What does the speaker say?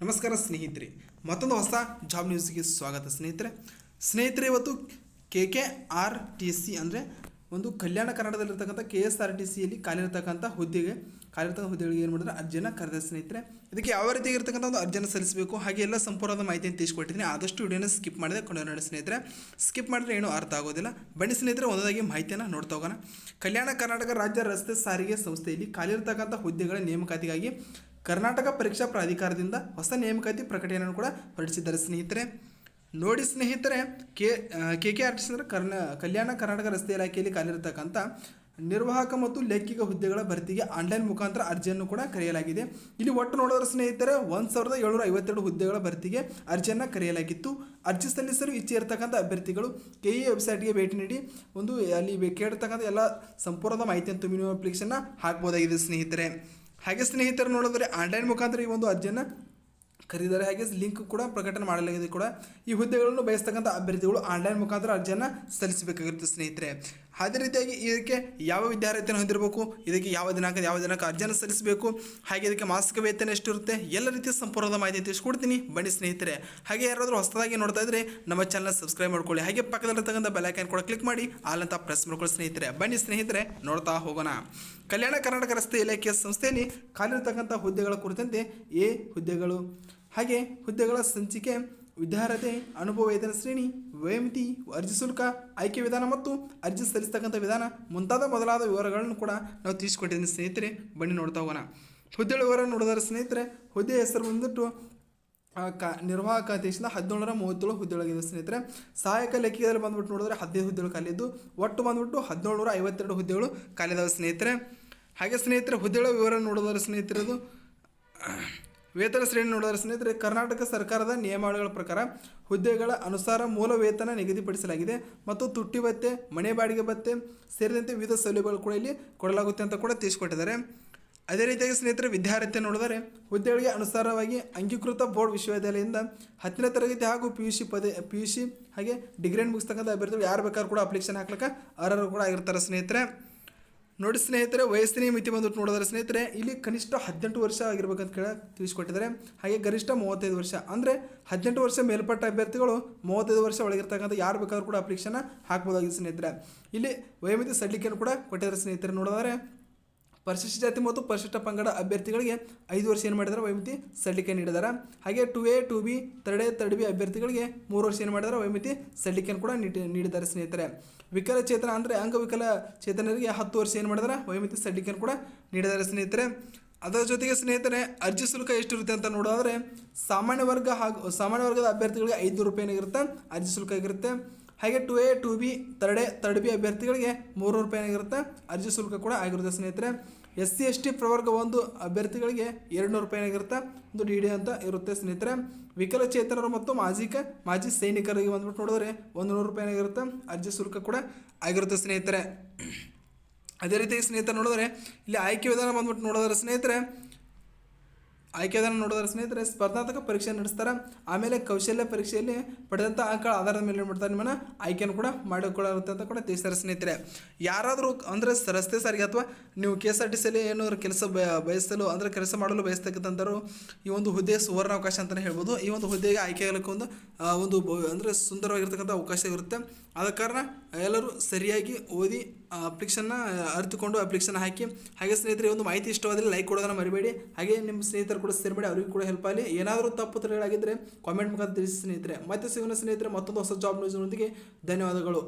ನಮಸ್ಕಾರ ಸ್ನೇಹಿತರೆ, ಮತ್ತೊಂದು ಹೊಸ ಜಾಬ್ ನ್ಯೂಸ್ಗೆ ಸ್ವಾಗತ ಸ್ನೇಹಿತರೆ ಇವತ್ತು KKRTC ಅಂದರೆ ಒಂದು ಕಲ್ಯಾಣ ಕರ್ನಾಟಕದಲ್ಲಿರ್ತಕ್ಕಂಥ KSRTCಯಲ್ಲಿ ಖಾಲಿರ್ತಕ್ಕಂಥ ಹುದ್ದೆಗಳಿಗೆ ಏನು ಮಾಡಿದ್ರೆ ಅರ್ಜಿಯನ್ನು ಕರೆದ ಸ್ನೇಹಿತರೆ. ಇದಕ್ಕೆ ಯಾವ ರೀತಿಯಾಗಿರ್ತಕ್ಕಂಥ ಒಂದು ಅರ್ಜಿಯನ್ನು ಸಲ್ಲಿಸಬೇಕು ಹಾಗೆ ಎಲ್ಲ ಸಂಪೂರ್ಣದ ಮಾಹಿತಿಯನ್ನು ತಿಳಿಸ್ಕೊಟ್ಟಿದ್ದೀನಿ. ಆದಷ್ಟು ವಿಡಿಯೋನ ಸ್ಕಿಪ್ ಮಾಡಿದೆ ಕೊಂಡು ನೋಡಿ ಸ್ನೇಹಿತರೆ. ಸ್ಕಿಪ್ ಮಾಡಿದ್ರೆ ಏನೂ ಅರ್ಥ ಆಗೋದಿಲ್ಲ. ಬನ್ನಿ ಸ್ನೇಹಿತರೆ, ಒಂದಾಗಿ ಮಾಹಿತಿಯನ್ನು ನೋಡ್ತಾ ಹೋಗೋಣ. ಕಲ್ಯಾಣ ಕರ್ನಾಟಕ ರಾಜ್ಯ ರಸ್ತೆ ಸಾರಿಗೆ ಸಂಸ್ಥೆಯಲ್ಲಿ ಖಾಲಿರ್ತಕ್ಕಂಥ ಹುದ್ದೆಗಳ ನೇಮಕಾತಿಗಾಗಿ ಕರ್ನಾಟಕ ಪರೀಕ್ಷಾ ಪ್ರಾಧಿಕಾರದಿಂದ ಹೊಸ ನೇಮಕಾತಿ ಪ್ರಕಟಣೆಯನ್ನು ಕೂಡ ಹೊರಡಿಸಿದ್ದಾರೆ ಸ್ನೇಹಿತರೆ. ನೋಡಿ ಸ್ನೇಹಿತರೆ, KKRTC ಅಂದರೆ ಕಲ್ಯಾಣ ಕರ್ನಾಟಕ ರಸ್ತೆ ಇಲಾಖೆಯಲ್ಲಿ ಖಾಲಿರ್ತಕ್ಕಂಥ ನಿರ್ವಾಹಕ ಮತ್ತು ಲೇಖಿಕ ಹುದ್ದೆಗಳ ಭರ್ತಿಗೆ ಆನ್ಲೈನ್ ಮುಖಾಂತರ ಅರ್ಜಿಯನ್ನು ಕೂಡ ಕರೆಯಲಾಗಿದೆ. ಇಲ್ಲಿ ಒಟ್ಟು ನೋಡಿದ್ರೆ ಸ್ನೇಹಿತರೆ 1752 ಹುದ್ದೆಗಳ ಭರ್ತಿಗೆ ಅರ್ಜಿಯನ್ನು ಕರೆಯಲಾಗಿತ್ತು. ಅರ್ಜಿ ಸಲ್ಲಿಸಲು ಇಚ್ಛೆ ಇರತಕ್ಕಂಥ ಅಭ್ಯರ್ಥಿಗಳು KE ವೆಬ್ಸೈಟ್ಗೆ ಭೇಟಿ ನೀಡಿ ಅಲ್ಲಿ ಕೇಳಿರ್ತಕ್ಕಂಥ ಎಲ್ಲ ಸಂಪೂರ್ಣದ ಮಾಹಿತಿಯನ್ನು ತುಂಬಿ ನೀವು ಅಪ್ಲಿಕೇಶನ್ನ ಹಾಕ್ಬೋದಾಗಿದೆ ಸ್ನೇಹಿತರೆ. ಹಾಗೆ ಸ್ನೇಹಿತರು ನೋಡಿದ್ರೆ ಆನ್ಲೈನ್ ಮುಖಾಂತರ ಈ ಒಂದು ಅರ್ಜಿಯನ್ನು ಕರೆದಿದ್ದಾರೆ. ಹಾಗೆ ಲಿಂಕ್ ಕೂಡ ಪ್ರಕಟಣೆ ಮಾಡಲಾಗಿದೆ ಕೂಡ. ಈ ಹುದ್ದೆಗಳನ್ನು ಬಯಸ್ತಕ್ಕಂಥ ಅಭ್ಯರ್ಥಿಗಳು ಆನ್ಲೈನ್ ಮುಖಾಂತರ ಅರ್ಜಿಯನ್ನು ಸಲ್ಲಿಸಬೇಕಾಗಿರುತ್ತೆ ಸ್ನೇಹಿತರೆ. ಅದೇ ರೀತಿಯಾಗಿ ಇದಕ್ಕೆ ಯಾವ ವಿದ್ಯಾರ್ಥಿಯನ್ನು ಹೊಂದಿರಬೇಕು, ಇದಕ್ಕೆ ಯಾವ ದಿನಾಂಕ ಅರ್ಜಿಯನ್ನು ಸಲ್ಲಿಸಬೇಕು, ಹಾಗೆ ಇದಕ್ಕೆ ಮಾಸಿಕ ವೇತನ ಎಷ್ಟಿರುತ್ತೆ, ಎಲ್ಲ ರೀತಿಯ ಸಂಪೂರ್ಣದ ಮಾಹಿತಿ ತಿಳಿಸ್ಕೊಡ್ತೀನಿ. ಬನ್ನಿ ಸ್ನೇಹಿತರೆ. ಹಾಗೆ ಯಾರಾದರೂ ಹೊಸದಾಗಿ ನೋಡ್ತಾ ಇದ್ದರೆ ನಮ್ಮ ಚಾನಲ್ ಸಬ್ಸ್ಕ್ರೈಬ್ ಮಾಡ್ಕೊಳ್ಳಿ. ಹಾಗೆ ಪಕ್ಕದಲ್ಲಿರ್ತಕ್ಕಂಥ ಬೆಲ್ ಐಕಾನ್ ಕೂಡ ಕ್ಲಿಕ್ ಮಾಡಿ ಆಲ್ ಅಂತ ಪ್ರೆಸ್ ಮಾಡ್ಕೊಳ್ಳಿ ಸ್ನೇಹಿತರೆ. ಬನ್ನಿ ಸ್ನೇಹಿತರೆ, ನೋಡ್ತಾ ಹೋಗೋಣ. ಕಲ್ಯಾಣ ಕರ್ನಾಟಕ ರಸ್ತೆ ಇಲಾಖೆಯ ಸಂಸ್ಥೆಯಲ್ಲಿ ಖಾಲಿರ್ತಕ್ಕಂಥ ಹುದ್ದೆಗಳ ಕುರಿತಂತೆ ಹುದ್ದೆಗಳು, ಹಾಗೆ ಹುದ್ದೆಗಳ ಸಂಚಿಕೆ, ವಿದ್ಯಾರ್ಹತೆ, ಅನುಭವ, ವೇತನ ಶ್ರೇಣಿ, ವಯೋಮಿತಿ, ಅರ್ಜಿ ಶುಲ್ಕ, ಆಯ್ಕೆ ವಿಧಾನ ಮತ್ತು ಅರ್ಜಿ ಸಲ್ಲಿಸ್ತಕ್ಕಂಥ ವಿಧಾನ ಮೊದಲಾದ ವಿವರಗಳನ್ನು ಕೂಡ ನಾವು ತಿಳಿಸ್ಕೊಟ್ಟಿದ್ದೀನಿ ಸ್ನೇಹಿತರೆ. ಬನ್ನಿ ನೋಡ್ತಾ ಹೋಗೋಣ. ಹುದ್ದೆಗಳ ವಿವರ ನೋಡಿದರೆ ಸ್ನೇಹಿತರೆ, ಹುದ್ದೆಯ ಹೆಸರು ಬಂದ್ಬಿಟ್ಟು ನಿರ್ವಾಹಕ ದೇಶದಿಂದ 1737 ಹುದ್ದೆಗಳಾಗಿದೆ ಸ್ನೇಹಿತರೆ. ಸಹಾಯಕ ಲೇಖಕರಲ್ಲಿ ಬಂದ್ಬಿಟ್ಟು ನೋಡಿದ್ರೆ 15 ಹುದ್ದೆಗಳು ಖಾಲಿದ್ದು, ಒಟ್ಟು ಬಂದ್ಬಿಟ್ಟು 1752 ಹುದ್ದೆಗಳು ಖಾಲಿದಾವೆ ಸ್ನೇಹಿತರೆ. ಹಾಗೆ ಸ್ನೇಹಿತರೆ, ಹುದ್ದೆಗಳ ವಿವರ ನೋಡಿದರೆ ಸ್ನೇಹಿತರೆ, ಅದು ವೇತನ ಶ್ರೇಣಿ ನೋಡಿದರೆ ಸ್ನೇಹಿತರೆ, ಕರ್ನಾಟಕ ಸರ್ಕಾರದ ನಿಯಮಾವಳಿಗಳ ಪ್ರಕಾರ ಹುದ್ದೆಗಳ ಅನುಸಾರ ಮೂಲ ವೇತನ ನಿಗದಿಪಡಿಸಲಾಗಿದೆ ಮತ್ತು ತುಟ್ಟಿ ಭತ್ಯೆ, ಮನೆ ಬಾಡಿಗೆ ಭತ್ಯೆ ಸೇರಿದಂತೆ ವಿವಿಧ ಸೌಲಭ್ಯಗಳು ಕೂಡ ಇಲ್ಲಿ ಕೊಡಲಾಗುತ್ತೆ ಅಂತ ಕೂಡ ತಿಳಿಸ್ಕೊಟ್ಟಿದ್ದಾರೆ. ಅದೇ ರೀತಿಯಾಗಿ ಸ್ನೇಹಿತರೆ, ವಿದ್ಯಾರ್ಥಿ ನೋಡಿದರೆ ಹುದ್ದೆಗಳಿಗೆ ಅನುಸಾರವಾಗಿ ಅಂಗೀಕೃತ ಬೋರ್ಡ್ ವಿಶ್ವವಿದ್ಯಾಲಯದಿಂದ 10ನೇ ತರಗತಿ ಹಾಗೂ PUC ಹಾಗೆ ಡಿಗ್ರಿಯನ್ನು ಮುಗಿಸ್ತಕ್ಕಂಥ ಅಭ್ಯರ್ಥಿಗಳು ಯಾರು ಬೇಕಾದ್ರೂ ಕೂಡ ಅಪ್ಲಿಕೇಶನ್ ಹಾಕ್ಲಿಕ್ಕೆ ಅರ್ಹರು ಕೂಡ ಆಗಿರ್ತಾರೆ ಸ್ನೇಹಿತರೆ. ನೋಡಿ ಸ್ನೇಹಿತರೆ, ವಯಸ್ಸಿನ ಮಿತಿ ಬಂದ್ಬಿಟ್ಟು ನೋಡಿದ್ರೆ ಸ್ನೇಹಿತರೆ, ಇಲ್ಲಿ ಕನಿಷ್ಠ 18 ವರ್ಷ ಆಗಿರ್ಬೇಕಂತ ತಿಳಿಸ್ಕೊಟ್ಟಿದ್ದಾರೆ. ಹಾಗೆ ಗರಿಷ್ಠ 35 ವರ್ಷ, ಅಂದರೆ 18 ವರ್ಷ ಮೇಲ್ಪಟ್ಟ ಅಭ್ಯರ್ಥಿಗಳು 35 ವರ್ಷ ಒಳಗಿರ್ತಕ್ಕಂಥ ಯಾರು ಬೇಕಾದ್ರೂ ಕೂಡ ಅಪ್ಲಿಕೇಶನ್ ಹಾಕ್ಬೋದಾಗಿದೆ ಸ್ನೇಹಿತರೆ. ಇಲ್ಲಿ ವಯೋಮಿತಿ ಸಡಿಲಿಕೆಯನ್ನು ಕೂಡ ಕೊಟ್ಟಿದ್ದಾರೆ ಸ್ನೇಹಿತರೆ. ನೋಡಿದರೆ ಪರಿಶಿಷ್ಟ ಜಾತಿ ಮತ್ತು ಪರಿಶಿಷ್ಟ ಪಂಗಡ ಅಭ್ಯರ್ಥಿಗಳಿಗೆ 5 ವರ್ಷ ಏನು ಮಾಡಿದ್ದಾರೆ ವಯೋಮಿತಿ ಸಡಿಲಿಕೆ ನೀಡಿದ್ದಾರೆ. ಹಾಗೆ 2A 2B ಥರ್ಡ್ ಬಿ ಅಭ್ಯರ್ಥಿಗಳಿಗೆ 3 ವರ್ಷ ಏನು ಮಾಡಿದ್ದಾರೆ ವಯೋಮಿತಿ ಸಡಿಲಿಕೆಯನ್ನು ಕೂಡ ನೀಡಿದ್ದಾರೆ ಸ್ನೇಹಿತರೆ. ವಿಕಲಚೇತನ ಅಂದರೆ ಅಂಗವಿಕಲಚೇತನರಿಗೆ 10 ವರ್ಷ ಏನು ಮಾಡಿದ್ದಾರೆ ವಯೋಮಿತಿ ಸಡಿಲಿಕೆಯನ್ನು ಕೂಡ ನೀಡಿದ್ದಾರೆ ಸ್ನೇಹಿತರೆ. ಅದರ ಜೊತೆಗೆ ಸ್ನೇಹಿತರೆ, ಅರ್ಜಿ ಶುಲ್ಕ ಎಷ್ಟಿರುತ್ತೆ ಅಂತ ನೋಡಿದ್ರೆ ಸಾಮಾನ್ಯ ವರ್ಗದ ಅಭ್ಯರ್ಥಿಗಳಿಗೆ 500 ರೂಪಾಯಿನಾಗಿರುತ್ತೆ ಅರ್ಜಿ ಶುಲ್ಕ ಆಗಿರುತ್ತೆ. ಹಾಗೆ 2A 2B ಥರ್ಡ್ ಬಿ ಅಭ್ಯರ್ಥಿಗಳಿಗೆ 300 ರೂಪಾಯಿನಾಗಿರುತ್ತೆ ಅರ್ಜಿ ಶುಲ್ಕ ಕೂಡ ಆಗಿರುತ್ತೆ ಸ್ನೇಹಿತರೆ. SC ST ಪ್ರವರ್ಗ 1 ಅಭ್ಯರ್ಥಿಗಳಿಗೆ 200 ರೂಪಾಯಿನಾಗಿರುತ್ತೆ ಒಂದು DD ಅಂತ ಇರುತ್ತೆ ಸ್ನೇಹಿತರೆ. ವಿಕಲಚೇತನರು ಮತ್ತು ಮಾಜಿ ಸೈನಿಕರಿಗೆ ಬಂದ್ಬಿಟ್ಟು ನೋಡಿದ್ರೆ 100 ರೂಪಾಯಿನಾಗಿರುತ್ತೆ ಅರ್ಜಿ ಶುಲ್ಕ ಕೂಡ ಆಗಿರುತ್ತೆ ಸ್ನೇಹಿತರೆ. ಅದೇ ರೀತಿ ಸ್ನೇಹಿತರೆ ನೋಡಿದ್ರೆ ಇಲ್ಲಿ ಆಯ್ಕೆ ವಿಧಾನ ಬಂದ್ಬಿಟ್ಟು ನೋಡಿದ್ರೆ ಸ್ನೇಹಿತರೆ ಸ್ಪರ್ಧಾತ್ಮಕ ಪರೀಕ್ಷೆ ನಡೆಸ್ತಾರೆ. ಆಮೇಲೆ ಕೌಶಲ್ಯ ಪರೀಕ್ಷೆಯಲ್ಲಿ ಪಡೆದಂಥ ಅಂಕಗಳ ಆಧಾರದ ಮೇಲೆ ಏನು ಮಾಡ್ತಾರೆ, ನಿಮ್ಮನ್ನು ಆಯ್ಕೆಯನ್ನು ಕೂಡ ಮಾಡಿಕೊಳ್ಳುತ್ತೆ ಅಂತ ಕೂಡ ತಿಳಿಸ್ತಾರೆ ಸ್ನೇಹಿತರೆ. ಯಾರಾದರೂ ಅಂದರೆ ರಸ್ತೆ ಸಾರಿಗೆ ಅಥವಾ ನೀವು KSRTCಯಲ್ಲಿ ಏನಾದ್ರು ಕೆಲಸ ಮಾಡಲು ಬಯಸ್ತಕ್ಕಂಥವ್ರು ಈ ಒಂದು ಹುದ್ದೆ ಸುವರ್ಣಾವಕಾಶ ಅಂತಲೇ ಹೇಳ್ಬೋದು. ಈ ಒಂದು ಹುದ್ದೆಗೆ ಆಯ್ಕೆ ಆಗಲಿಕ್ಕೆ ಒಂದು ಅಂದರೆ ಸುಂದರವಾಗಿರ್ತಕ್ಕಂಥ ಅವಕಾಶ ಇರುತ್ತೆ. ಆದ ಕಾರಣ ಎಲ್ಲರೂ ಸರಿಯಾಗಿ ಓದಿ ಅಪ್ಲಿಕೇಶನ್ನ ಅರಿತುಕೊಂಡು ಅಪ್ಲಿಕೇಶನ್ ಹಾಕಿ. ಹಾಗೆ ಸ್ನೇಹಿತರೆ, ಒಂದು ಮಾಹಿತಿ ಇಷ್ಟವಾದರೆ ಲೈಕ್ ಕೊಡೋದನ್ನು ಮರಿಬೇಡಿ. ಹಾಗೆ ನಿಮ್ಮ ಸ್ನೇಹಿತರು ಕೂಡ ಸೇರಿಬೇಡಿ, ಅವರಿಗೂ ಕೂಡ ಹೆಲ್ಪ್ ಆಗಲಿ. ಏನಾದರೂ ತಪ್ಪು ತಡೆಗಳಾಗಿದ್ದರೆ ಕಾಮೆಂಟ್ ಮುಖಾಂತರ ತಿಳಿಸಿ ಸ್ನೇಹಿತರೆ. ಮತ್ತೆ ಸಿಗೋಣ ಸ್ನೇಹಿತರೆ ಮತ್ತೊಂದು ಹೊಸ ಜಾಬ್ ನ್ಯೂಸ್ನೊಂದಿಗೆ. ಧನ್ಯವಾದಗಳು.